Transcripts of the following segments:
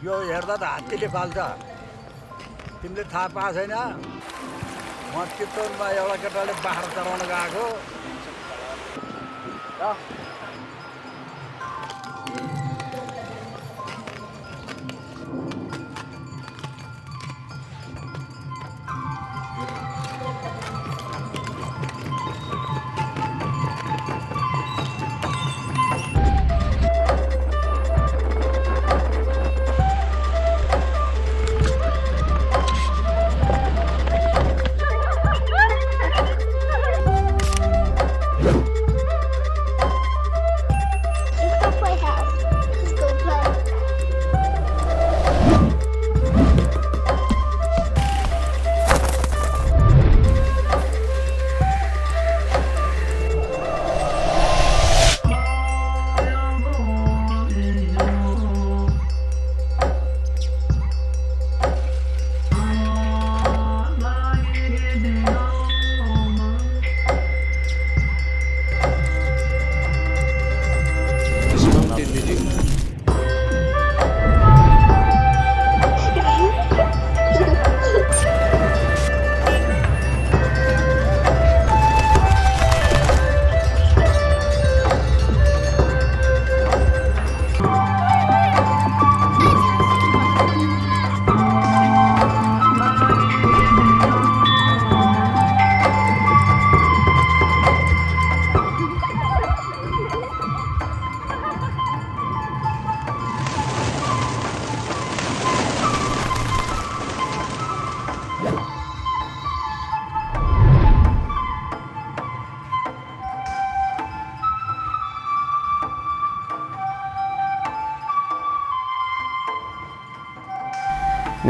यो हेर्दा त हात्तीले फाल्छ तिमीले थाहा पाएको छैन म चितवनमा एउटा केटाले बाख्रा चराउन गएको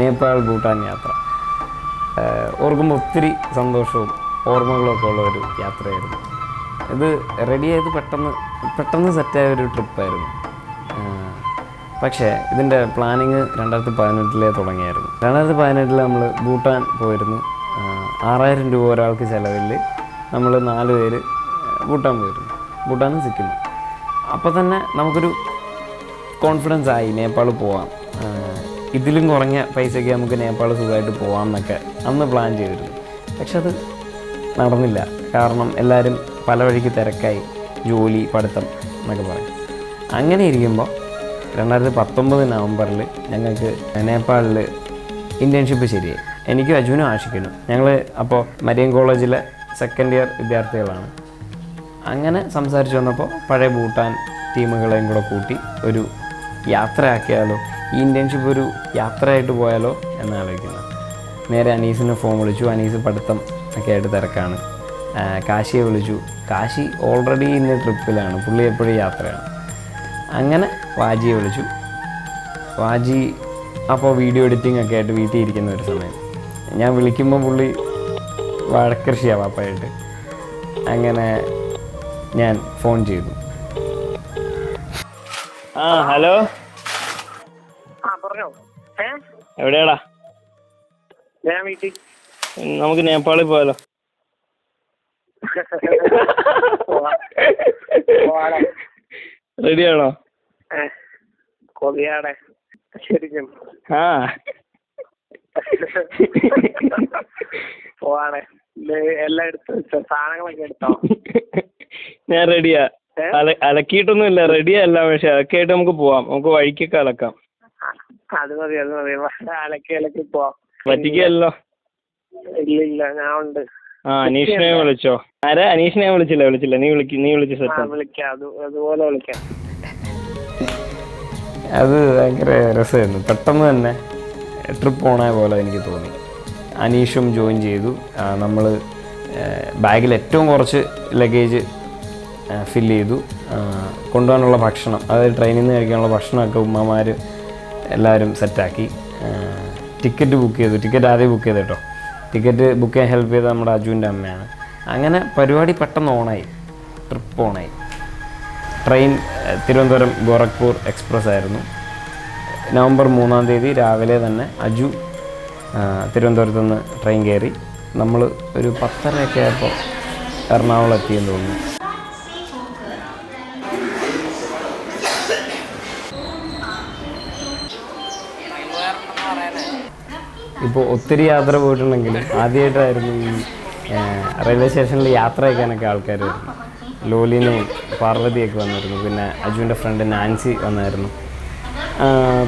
നേപ്പാൾ ഭൂട്ടാൻ യാത്ര ഓർക്കുമ്പോൾ ഒത്തിരി സന്തോഷവും ഓർമ്മകളൊക്കെ ഉള്ള ഒരു യാത്രയായിരുന്നു. ഇത് റെഡി ആയത് പെട്ടെന്ന് സെറ്റായ ഒരു ട്രിപ്പായിരുന്നു. പക്ഷേ ഇതിൻ്റെ പ്ലാനിങ് 2018 തുടങ്ങിയായിരുന്നു. 2018 നമ്മൾ ഭൂട്ടാൻ പോയിരുന്നു. 6000 രൂപ ഒരാൾക്ക് ചിലവിൽ നമ്മൾ 4 പേര് ഭൂട്ടാൻ പോയിരുന്നു. ഭൂട്ടാൻ സിക്കിം. അപ്പോൾ തന്നെ നമുക്കൊരു കോൺഫിഡൻസ് ആയി നേപ്പാൾ പോവാം, ഇതിലും കുറഞ്ഞ പൈസയ്ക്ക് നമുക്ക് നേപ്പാൾ സുഖമായിട്ട് പോകാം എന്നൊക്കെ അന്ന് പ്ലാൻ ചെയ്തിരുന്നു. പക്ഷെ അത് നടന്നില്ല. കാരണം എല്ലാവരും പല വഴിക്ക് തിരക്കായി, ജോലി, പഠിത്തം എന്നൊക്കെ പറയും. അങ്ങനെ ഇരിക്കുമ്പോൾ 2019 നവംബറിൽ ഞങ്ങൾക്ക് നേപ്പാളിൽ ഇൻറ്റേൺഷിപ്പ് ശരിയായി. എനിക്കും അജുനും ആഷിക്കിനും. ഞങ്ങൾ അപ്പോൾ മരിയൻ കോളേജിലെ സെക്കൻഡ് ഇയർ വിദ്യാർത്ഥികളാണ്. അങ്ങനെ സംസാരിച്ച് വന്നപ്പോൾ പഴയ ഭൂട്ടാൻ ടീമുകളെയും കൂടെ കൂട്ടി ഒരു യാത്രയാക്കിയാലോ, ഈ ഇൻറ്റേൺഷിപ്പ് ഒരു യാത്രയായിട്ട് പോയാലോ എന്നാലോചിക്കുന്നത്. നേരെ അനീസിനെ ഫോൺ വിളിച്ചു. അനീസ് പഠിത്തം ഒക്കെ ആയിട്ട് തിരക്കാണ്. കാശിയെ വിളിച്ചു. കാശി ഓൾറെഡി ഇന്ന് ട്രിപ്പിലാണ്, പുള്ളി എപ്പോഴും യാത്രയാണ്. അങ്ങനെ വാജിയെ വിളിച്ചു. വാജി അപ്പോൾ വീഡിയോ എഡിറ്റിംഗ് ഒക്കെ ആയിട്ട് വീട്ടിൽ ഇരിക്കുന്ന ഒരു സമയം. ഞാൻ വിളിക്കുമ്പോൾ പുള്ളി വഴക്കൃഷിയാണ് പാപ്പായിട്ട്. അങ്ങനെ ഞാൻ ഫോൺ ചെയ്തു. ഹലോ, എവിടെയാടാ? നമുക്ക് നേപ്പാളിൽ പോയാലോ? റെഡിയാണോ? കൊതിയാടെ ശരിക്കും പോവാണേ. എല്ലാം എടുത്ത് സാധനങ്ങളൊക്കെ എടുത്തോ? ഞാൻ റെഡിയാ. അലക്കിയിട്ടൊന്നും ഇല്ല, റെഡിയാ എല്ലാം. പക്ഷെ അതൊക്കെ ആയിട്ട് നമുക്ക് പോവാം. നമുക്ക് വഴിക്കൊക്കെ അലക്കാം. അത് മതി. അലക്കി പോവാം. പറ്റിക്കല്ലോ? ഇല്ല, ഞാൻ ഉണ്ട്. അനീഷിനെ വിളിച്ചോ? ആരാ? അനീഷിനെ വിളിച്ചില്ല. നീ വിളിച്ച് സെറ്റ്. വിളിക്കാം, അതുപോലെ വിളിക്കാം. അത് ഭയങ്കര രസമായിരുന്നു. പെട്ടെന്ന് തന്നെ ട്രിപ്പ് പോണ പോലെ എനിക്ക് തോന്നി. അനീഷും ജോയിൻ ചെയ്തു. നമ്മൾ ബാഗിൽ ഏറ്റവും കുറച്ച് ലഗേജ് ഫില്ല് ചെയ്തു. കൊണ്ടുപോകാനുള്ള ഭക്ഷണം, അതായത് ട്രെയിനിൽ നിന്ന് കഴിക്കാനുള്ള ഭക്ഷണമൊക്കെ ഉമ്മമാർ എല്ലാവരും സെറ്റാക്കി. ടിക്കറ്റ് ബുക്ക് ചെയ്തു. ടിക്കറ്റ് ആദ്യം ബുക്ക് ചെയ്തു കേട്ടോ. ടിക്കറ്റ് ബുക്ക് ചെയ്യാൻ ഹെൽപ്പ് ചെയ്തത് നമ്മുടെ അജുവിൻ്റെ അമ്മയാണ്. അങ്ങനെ പരിപാടി പെട്ടെന്ന് ഓണായി, ട്രിപ്പ് ഓണായി. ട്രെയിൻ തിരുവനന്തപുരം ഗോരഖ്പൂർ എക്സ്പ്രസ് ആയിരുന്നു. നവംബർ 3-ാം തീയതി രാവിലെ തന്നെ അജു തിരുവനന്തപുരത്ത് നിന്ന് ട്രെയിൻ കയറി. നമ്മൾ ഒരു 10:30 ആയപ്പോൾ എറണാകുളം എത്തിയെന്ന് തോന്നുന്നു. ഇപ്പോൾ ഒത്തിരി യാത്ര പോയിട്ടുണ്ടെങ്കിലും ആദ്യമായിട്ടായിരുന്നു ഈ റെയിൽവേ സ്റ്റേഷനിൽ യാത്ര അയക്കാനൊക്കെ ആൾക്കാർ വരുന്നു. ലോലിനെയും പാർവതിയൊക്കെ വന്നിരുന്നു, പിന്നെ അജുവിൻ്റെ ഫ്രണ്ട് നാൻസി വന്നായിരുന്നു.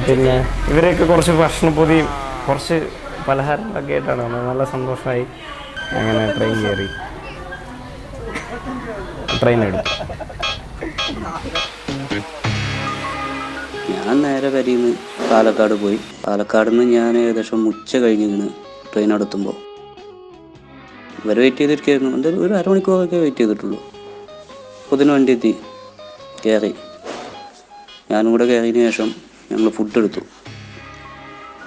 പിന്നെ ഇവരെയൊക്കെ കുറച്ച് ഭക്ഷണപ്പൊതിയും കുറച്ച് പലഹാരങ്ങളൊക്കെ ആയിട്ടാണ് വന്നത്. നല്ല സന്തോഷമായി. അങ്ങനെ ട്രെയിൻ എടുത്തു. ഞാൻ നേരെ കരിയിൽ നിന്ന് പാലക്കാട് പോയി. പാലക്കാട് നിന്ന് ഞാൻ ഏകദേശം ഉച്ച കഴിഞ്ഞിങ്ങനെ ട്രെയിൻ അടുത്തുമ്പോൾ ഇവരെ വെയിറ്റ് ചെയ്തിരിക്കുകയായിരുന്നു. എന്തായാലും ഒരു അരമണിക്കൂറൊക്കെ വെയിറ്റ് ചെയ്തിട്ടുള്ളൂ. അപ്പോൾ ഇതിന് വണ്ടി എത്തി, കയറി. ഞാനും കൂടെ കയറിയതിന് ശേഷം ഞങ്ങൾ ഫുഡ് എടുത്തു.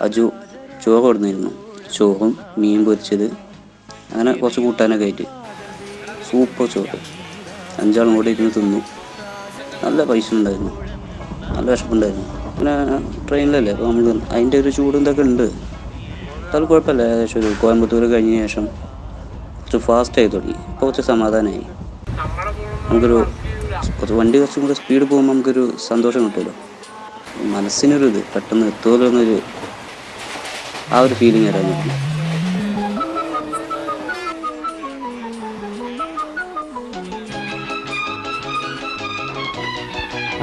അജു ചോറ് കൊടുന്നിരുന്നു. ചോറും മീൻ പൊരിച്ചത് അങ്ങനെ കുറച്ച് കൂട്ടാനൊക്കെ ആയിട്ട് സൂപ്പർ ചോറ്. 5 ആളും കൂടെ ഇരുന്ന് തിന്നു. നല്ല പൈസ ഉണ്ടായിരുന്നു, നല്ല വിശപ്പുണ്ടായിരുന്നു. പിന്നെ ട്രെയിനിലല്ലേ അപ്പോൾ നമ്മൾ അതിൻ്റെ ഒരു ചൂടും ഇതൊക്കെ ഉണ്ട്. അത് കുഴപ്പമില്ല. ഏകദേശം ഒരു കോയമ്പത്തൂർ കഴിഞ്ഞ ശേഷം കുറച്ച് ഫാസ്റ്റായി തുടങ്ങി. ഇപ്പോൾ കുറച്ച് സമാധാനമായി. കുറച്ച് വണ്ടി കുറച്ചും കൂടെ സ്പീഡ് പോകുമ്പോൾ നമുക്കൊരു സന്തോഷം കിട്ടുമല്ലോ, മനസ്സിനൊരു ഇത് പെട്ടെന്ന് എത്തുമല്ലോ എന്നൊരു ആ ഒരു ഫീലിംഗ് വരാൻ പറ്റും.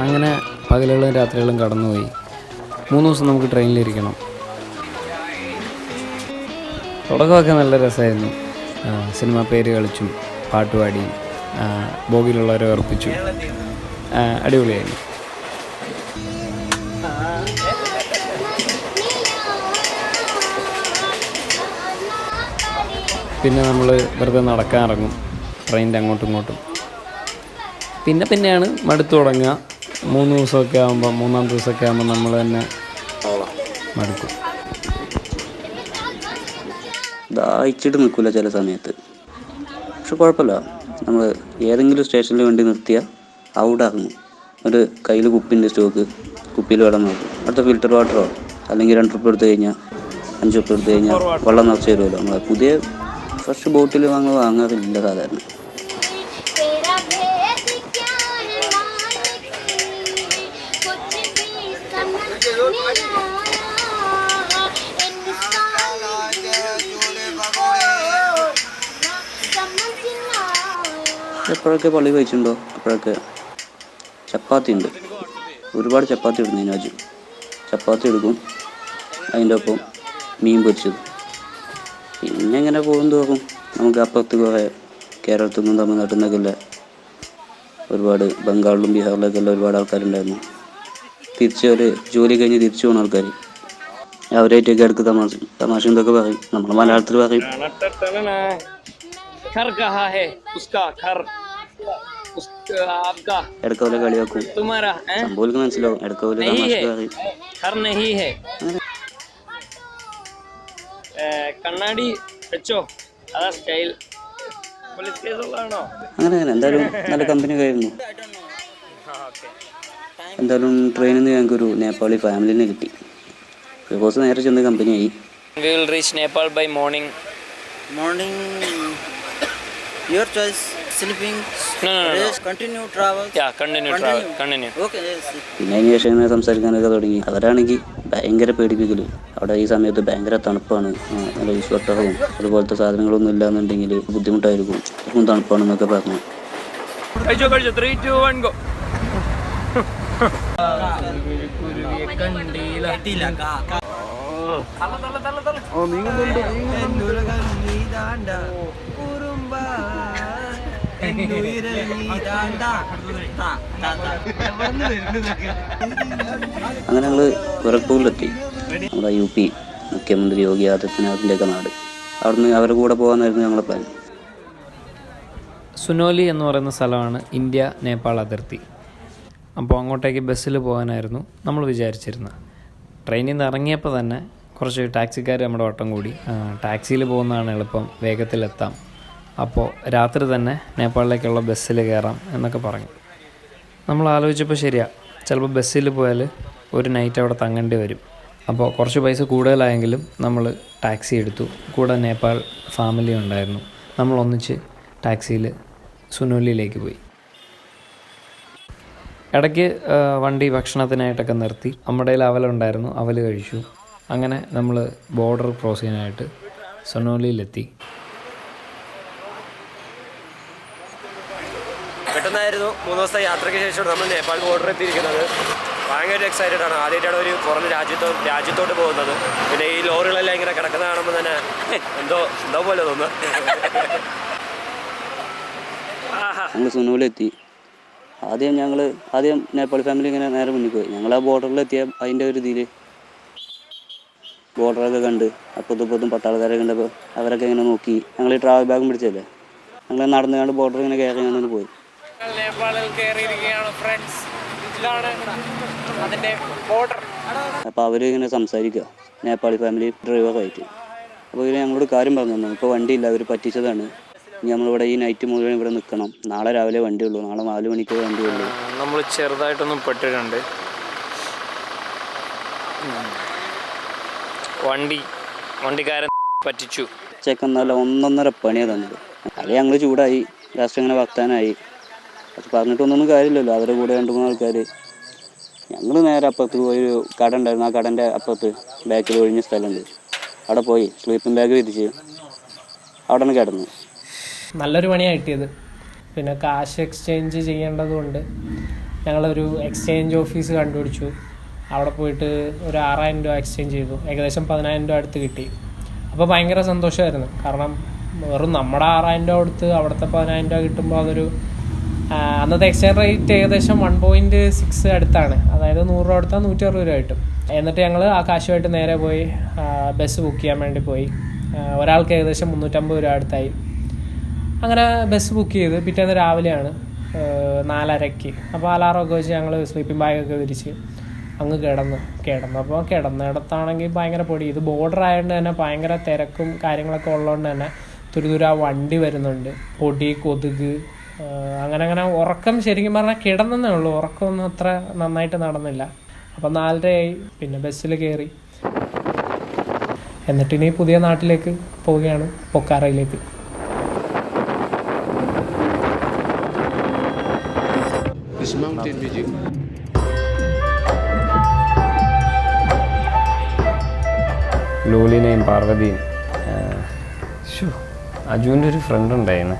അങ്ങനെ പകലുകളും രാത്രികളും കടന്നുപോയി. 3 ദിവസം നമുക്ക് ട്രെയിനിലിരിക്കണം. തുടക്കമൊക്കെ നല്ല രസമായിരുന്നു. സിനിമ പേര് കളിച്ചും പാട്ടുപാടിയും ബോഗിയിലുള്ളവരെ ഉറപ്പിച്ചു. അടിപൊളിയായിരുന്നു. പിന്നെ നമ്മൾ വെറുതെ നടക്കാൻ ഇറങ്ങും ട്രെയിനിൻ്റെ അങ്ങോട്ടും ഇങ്ങോട്ടും. പിന്നെയാണ് മടുത്തു തുടങ്ങുക. 3 ദിവസമൊക്കെ ആകുമ്പോൾ, 3-ാം ദിവസമൊക്കെ ആകുമ്പോൾ നമ്മൾ തന്നെ മടുക്കും. ദാഹിച്ചിട്ട് നിൽക്കില്ല ചില സമയത്ത്. പക്ഷെ കുഴപ്പമില്ല, നമ്മൾ ഏതെങ്കിലും സ്റ്റേഷനിൽ വേണ്ടി നിർത്തിയാൽ അവിടെ ഇറങ്ങും. ഒരു കയ്യിൽ കുപ്പിൻ്റെ സ്റ്റോക്ക്, കുപ്പിയിൽ വെള്ളം നോക്കും. അടുത്ത ഫിൽറ്റർ വാട്ടറോ അല്ലെങ്കിൽ 2 ഉറുപ്പിക എടുത്തു കഴിഞ്ഞാൽ 5 ഉറുപ്പിക എടുത്തു കഴിഞ്ഞാൽ വെള്ളം നിറച്ച് തരുമല്ലോ. നമ്മൾ പുതിയ ഫ്രഷ് ബോട്ടിൽ വാങ്ങാറില്ല സാധാരണ. എപ്പോഴൊക്കെ പള്ളി കഴിച്ചിട്ടുണ്ടോ അപ്പോഴൊക്കെ ചപ്പാത്തി ഉണ്ട്. ഒരുപാട് ചപ്പാത്തി ഇടുന്നതിന് അജു ചപ്പാത്തി എടുക്കും, അതിൻ്റെ ഒപ്പം മീൻ പൊരിച്ചത്. പിന്നെ ഇങ്ങനെ പോകും തോറും നമുക്ക് അപ്പുറത്ത് കുറേ കേരളത്തിൽ നിന്നും തമിഴ്നാട്ടിൽ നിന്നൊക്കെ ഒരുപാട് ബംഗാളിലും ബീഹാറിലൊക്കെ ഉള്ള ഒരുപാട് ആൾക്കാരുണ്ടായിരുന്നു. തിരിച്ച് ഒരു ജോലി കഴിഞ്ഞ് തിരിച്ചു പോകുന്ന ആൾക്കാർ. അവരായിട്ടൊക്കെ ഇടയ്ക്ക് തമാശ എന്തൊക്കെ പറയും. നമ്മൾ മലയാളത്തിൽ പറയും. ഇടക്കോലെ കളിയാക്കും, സംഭവം മനസ്സിലാവും. ഇടക്കോലെ തമാശ പറയും. കണ്ണാടി വെച്ചോ, അതാ സ്റ്റൈൽ. അങ്ങനെ എന്തായാലും നല്ല കമ്പനി ആയിരുന്നു. എന്തായാലും ട്രെയിനിൽ നിന്ന് ഞങ്ങൾക്കൊരു നേപ്പാളി ഫാമിലിനെ കിട്ടി. കുറച്ച് നേരെ ചെന്ന് കമ്പനിയായി. We will reach Nepal by morning. Your choice. Sleeping. No. Rest, continue travel. Yeah, continue. Okay, yes. പിന്നെ അതിന് ശേഷം ഇങ്ങനെ സംസാരിക്കാനൊക്കെ തുടങ്ങി. അവരാണെങ്കിൽ ഭയങ്കര പേടിപ്പിക്കല്. അവിടെ ഈ സമയത്ത് ഭയങ്കര തണുപ്പാണ്, നല്ല ഈ സ്വെറ്ററും അതുപോലത്തെ സാധനങ്ങളൊന്നും ഇല്ലാന്നുണ്ടെങ്കിൽ ബുദ്ധിമുട്ടായിരിക്കും, അത്രയും തണുപ്പാണെന്നൊക്കെ പറഞ്ഞു. 3, 2, 1 go. അങ്ങനെ ഞങ്ങൾ ഗോരഖ്പൂരിലെത്തി. നമ്മുടെ UP മുഖ്യമന്ത്രി യോഗി ആദിത്യനാഥിൻ്റെയൊക്കെ നാട്. അവിടുന്ന് അവരുടെ കൂടെ പോകാനായിരുന്നു ഞങ്ങളുടെ പ്ലാൻ. സുനോലി എന്ന് പറയുന്ന സ്ഥലമാണ് ഇന്ത്യ നേപ്പാൾ അതിർത്തി. അപ്പോൾ അങ്ങോട്ടേക്ക് ബസ്സിൽ പോകാനായിരുന്നു നമ്മൾ വിചാരിച്ചിരുന്നത്. ട്രെയിനിൽ നിന്ന് ഇറങ്ങിയപ്പോൾ തന്നെ കുറച്ച് ടാക്സിക്കാർ നമ്മുടെ വട്ടം കൂടി. ടാക്സിയിൽ പോകുന്നതാണ് എളുപ്പം, വേഗത്തിലെത്താം, അപ്പോൾ രാത്രി തന്നെ നേപ്പാളിലേക്കുള്ള ബസ്സിൽ കയറാം എന്നൊക്കെ പറഞ്ഞു. നമ്മൾ ആലോചിച്ചപ്പോൾ ശരിയാ, ചിലപ്പോൾ ബസ്സിൽ പോയാൽ ഒരു നൈറ്റ് അവിടെ തങ്ങേണ്ടി വരും. അപ്പോൾ കുറച്ച് പൈസ കൂടുതലായെങ്കിലും നമ്മൾ ടാക്സി എടുത്തു. കൂടെ നേപ്പാൾ ഫാമിലി ഉണ്ടായിരുന്നു. നമ്മൾ ഒന്നിച്ച് ടാക്സിയിൽ സുനോലിയിലേക്ക് പോയി. ഇടയ്ക്ക് വണ്ടി ഭക്ഷണത്തിനായിട്ടൊക്കെ നിർത്തി. നമ്മുടെ കയ്യിൽ അവലുണ്ടായിരുന്നു, അവൽ കഴിച്ചു. അങ്ങനെ നമ്മൾ ബോർഡർ ക്രോസ് ചെയ്യാനായിട്ട് സൊനോലിയിലെത്തി. പെട്ടെന്നായിരുന്നു 3 ദിവസത്തെ യാത്രയ്ക്ക് ശേഷം നമ്മൾ നേപ്പാൾ ബോർഡർ എത്തിയിരിക്കുന്നത്. ഭയങ്കര എക്സൈറ്റഡ് ആണ്. ആദ്യമായിട്ടാണ് ഒരു പുറം രാജ്യത്തോട്ട് പോകുന്നത്. പിന്നെ ഈ ലോറികളെല്ലാം ഇങ്ങനെ കിടക്കുന്ന കാണുമ്പോൾ തന്നെ എന്തോ പോലെ തോന്നുന്നു. ഞങ്ങൾ സുനൂലെത്തി. ആദ്യം നേപ്പാൾ ഫാമിലി ഇങ്ങനെ നേരെ മുന്നിൽ പോയി. ഞങ്ങൾ ആ ബോർഡറിലെത്തിയ അതിൻ്റെ ഒരു ഇതിൽ ബോർഡറൊക്കെ കണ്ട് അപ്പുറത്തും പട്ടാളക്കാരൊക്കെ കണ്ടപ്പോൾ അവരൊക്കെ ഇങ്ങനെ നോക്കി. ഞങ്ങൾ ഈ ട്രാവൽ ബാഗും പിടിച്ചല്ലേ, ഞങ്ങൾ നടന്നു കണ്ട് ബോർഡർ ഇങ്ങനെ കയറി അങ്ങനെ പോയി. നേപ്പാളിൽ കയറിയിരിക്കുകയാണ് ഫ്രണ്ട്സ്. ഇതാണ് അതിൻ്റെ ബോർഡർ. അപ്പോൾ അവർ ഇങ്ങനെ സംസാരിക്കുക നേപ്പാളി ഫാമിലി ഡ്രൈവറായിട്ട്. അപ്പോൾ ഇവർ ഞങ്ങളോട് കാര്യം പറഞ്ഞു തന്നു. ഇപ്പോൾ വണ്ടിയില്ല, അവർ പറ്റിച്ചതാണ്. ഇനി നമ്മളിവിടെ ഈ നൈറ്റ് മുഴുവൻ ഇവിടെ നിൽക്കണം. നാളെ രാവിലെ വണ്ടിയുള്ളൂ, നാളെ 4 മണിക്ക് വണ്ടിയുള്ളൂ. നമ്മൾ ചെറുതായിട്ടൊന്നും പെട്ടിട്ടുണ്ട്. വണ്ടിക്കാരൻ പറ്റിച്ചു. ചെക്കന്നല്ല 1.5 പണിയാണ് തന്നത്. അത് ഞങ്ങൾ ചൂടായി. ലാസ്റ്റ് അങ്ങനെ വർത്താനായി. അത് പറഞ്ഞിട്ടൊന്നും കാര്യമില്ലല്ലോ. അവരുടെ കൂടെ 2-3 ആൾക്കാർ. ഞങ്ങൾ നേരെ അപ്പുറത്ത് പോയി. ഒരു കട ഉണ്ടായിരുന്നു. ആ കടൻ്റെ അപ്പുറത്ത് ബാക്കിൽ ഒഴിഞ്ഞ സ്ഥലമുണ്ട്. അവിടെ പോയി സ്ലീപ്പിംഗ് ബാഗ് വിരിച്ച് അവിടെ നിന്ന് കിടന്നു. നല്ലൊരു പണിയാണ് കിട്ടിയത്. പിന്നെ കാശ് എക്സ്ചേഞ്ച് ചെയ്യേണ്ടതുകൊണ്ട് ഞങ്ങളൊരു എക്സ്ചേഞ്ച് ഓഫീസ് കണ്ടുപിടിച്ചു. അവിടെ പോയിട്ട് ഒരു 6,000 രൂപ എക്സ്ചേഞ്ച് ചെയ്തു. ഏകദേശം 10,000 രൂപ അടുത്ത് കിട്ടി. അപ്പോൾ ഭയങ്കര സന്തോഷമായിരുന്നു. കാരണം വെറും നമ്മുടെ 6,000 രൂപ കൊടുത്ത് അവിടുത്തെ 10,000 രൂപ കിട്ടുമ്പോൾ അതൊരു അന്നത്തെ എക്സ്ചേഞ്ച് റേറ്റ് ഏകദേശം 1.6 അടുത്താണ്. അതായത് 100 രൂപ കൊടുത്താൽ 160 രൂപ കിട്ടും. എന്നിട്ട് ഞങ്ങൾ ആ കാശുമായിട്ട് നേരെ പോയി ബസ് ബുക്ക് ചെയ്യാൻ വേണ്ടി പോയി. ഒരാൾക്ക് ഏകദേശം 350 രൂപ അടുത്തായി. അങ്ങനെ ബസ് ബുക്ക് ചെയ്ത് പിറ്റേന്ന് രാവിലെയാണ് 4:30. അപ്പോൾ അലാറമൊക്കെ വെച്ച് ഞങ്ങൾ സ്ലീപ്പിംഗ് ബാഗൊക്കെ വിരിച്ച് അങ്ങ് കിടന്നപ്പോൾ കിടന്നിടത്താണെങ്കിൽ ഭയങ്കര പൊടി. ഇത് ബോർഡർ ആയതുകൊണ്ട് തന്നെ ഭയങ്കര തിരക്കും കാര്യങ്ങളൊക്കെ ഉള്ളതുകൊണ്ട് തന്നെ തുരുതുരാ വണ്ടി വരുന്നുണ്ട്. പൊടി, കൊതുക്, അങ്ങനെ ഉറക്കം ശരിക്കും പറഞ്ഞാൽ കിടന്നേ ഉള്ളൂ. ഉറക്കമൊന്നും അത്ര നന്നായിട്ട് നടന്നില്ല. അപ്പം 4:30 പിന്നെ ബസ്സിൽ കയറി. എന്നിട്ടിനി പുതിയ നാട്ടിലേക്ക് പോവുകയാണ്, പൊക്കാറയിലേക്ക്. ലൂലിനെയും പാർവതിയും അജുവിൻ്റെ ഒരു ഫ്രണ്ട് ഉണ്ടായിരുന്നു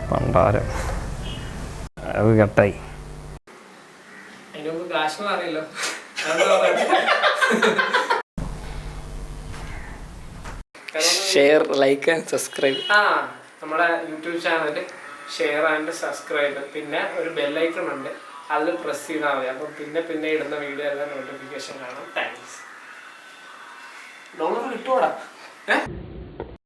പണ്ടാരം. അത് കട്ടായി. Share, like and subscribe. നമ്മുടെ YouTube channel share and subscribe. പിന്നെ ഒരു ബെല്ലൈക്കൺ ഉണ്ട്, അതിൽ പ്രസ് ചെയ്താൽ മതി. അപ്പം പിന്നെ ഇടുന്ന വീഡിയോ എല്ലാം നോട്ടിഫിക്കേഷൻ കാണാം. താങ്ക്സ്. ഡോളർ കിട്ടുവാടാ.